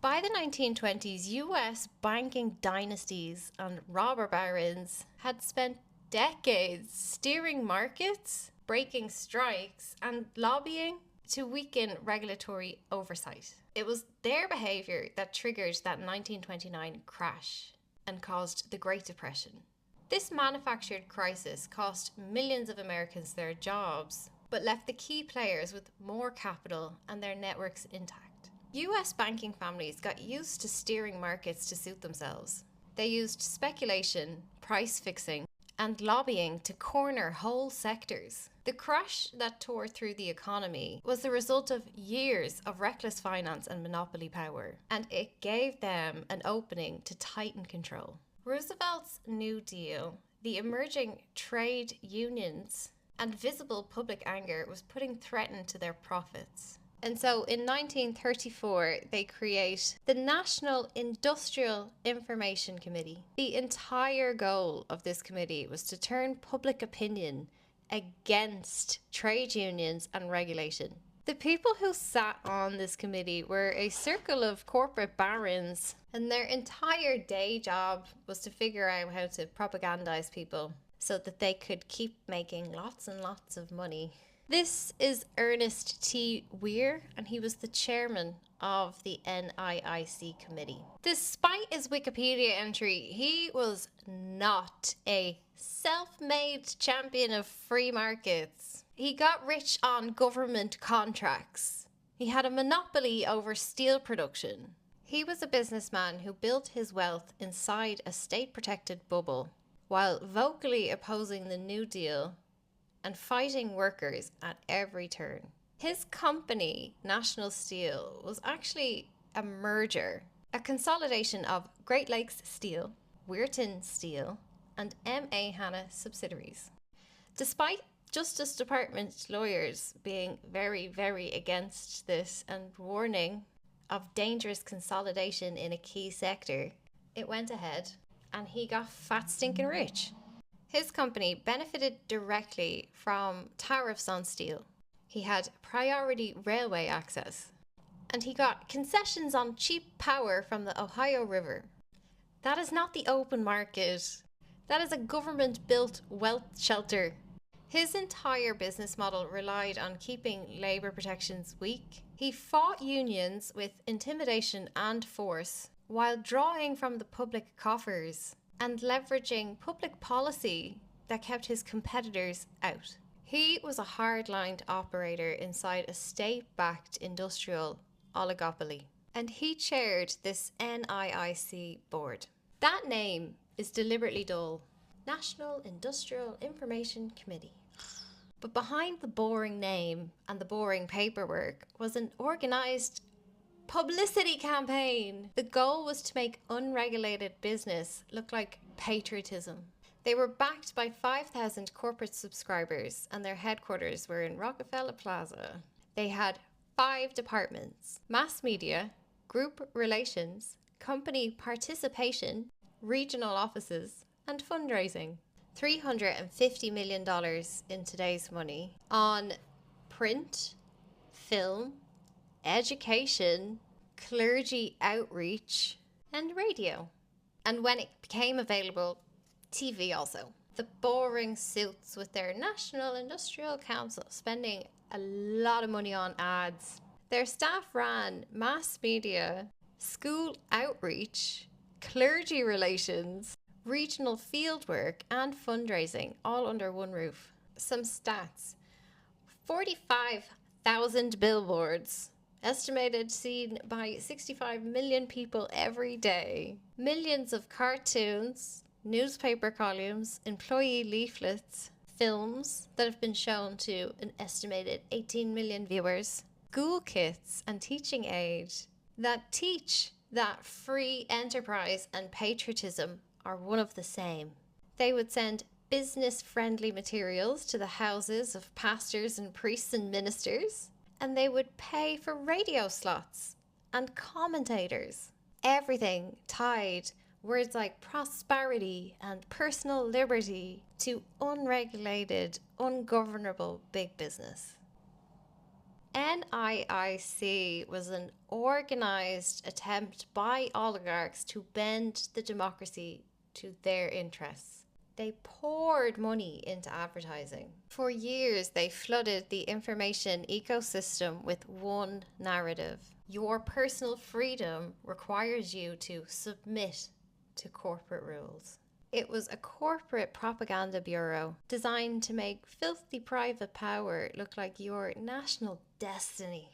By the 1920s, US banking dynasties and robber barons had spent decades steering markets, breaking strikes, and lobbying to weaken regulatory oversight. It was their behaviour that triggered that 1929 crash and caused the Great Depression. This manufactured crisis cost millions of Americans their jobs, but left the key players with more capital and their networks intact. US banking families got used to steering markets to suit themselves. They used speculation, price fixing, and lobbying to corner whole sectors. The crash that tore through the economy was the result of years of reckless finance and monopoly power, and it gave them an opening to tighten control. Roosevelt's New Deal, the emerging trade unions, and visible public anger was putting threat to their profits. And so in 1934, they create the National Industrial Information Committee. The entire goal of this committee was to turn public opinion against trade unions and regulation. The people who sat on this committee were a circle of corporate barons, and their entire day job was to figure out how to propagandize people so that they could keep making lots and lots of money. This is Ernest T. Weir, and he was the chairman of the NIIC committee. Despite his Wikipedia entry, he was not a self-made champion of free markets. He got rich on government contracts. He had a monopoly over steel production. He was a businessman who built his wealth inside a state-protected bubble, while vocally opposing the New Deal and fighting workers at every turn. His company, National Steel, was actually a merger, a consolidation of Great Lakes Steel, Weirton Steel, and M.A. Hanna subsidiaries. Despite Justice Department lawyers being very, very against this and warning of dangerous consolidation in a key sector, it went ahead and he got fat stinking rich. His company benefited directly from tariffs on steel. He had priority railway access, and he got concessions on cheap power from the Ohio River. That is not the open market. That is a government-built wealth shelter. His entire business model relied on keeping labor protections weak. He fought unions with intimidation and force while drawing from the public coffers and leveraging public policy that kept his competitors out. He was a hard-lined operator inside a state-backed industrial oligopoly, and he chaired this NIIC board. That name is deliberately dull. National Industrial Information Committee. But behind the boring name and the boring paperwork was an organized publicity campaign. The goal was to make unregulated business look like patriotism. They were backed by 5,000 corporate subscribers, and their headquarters were in Rockefeller Plaza. They had 5 departments: mass media, group relations, company participation, regional offices, and fundraising. $350 million in today's money on print, film, education, clergy outreach, and radio. And when it became available, TV also. The boring suits with their National Industrial Council spending a lot of money on ads. Their staff ran mass media, school outreach, clergy relations, regional fieldwork, and fundraising, all under one roof. Some stats: 45,000 billboards, estimated seen by 65 million people every day. Millions of cartoons, newspaper columns, employee leaflets, films that have been shown to an estimated 18 million viewers. School kits and teaching aids that teach that free enterprise and patriotism are one of the same. They would send business-friendly materials to the houses of pastors and priests and ministers, and they would pay for radio slots and commentators. Everything tied words like prosperity and personal liberty to unregulated, ungovernable big business. NIIC was an organised attempt by oligarchs to bend the democracy to their interests. They poured money into advertising. For years, they flooded the information ecosystem with one narrative. Your personal freedom requires you to submit to corporate rules. It was a corporate propaganda bureau designed to make filthy private power look like your national destiny.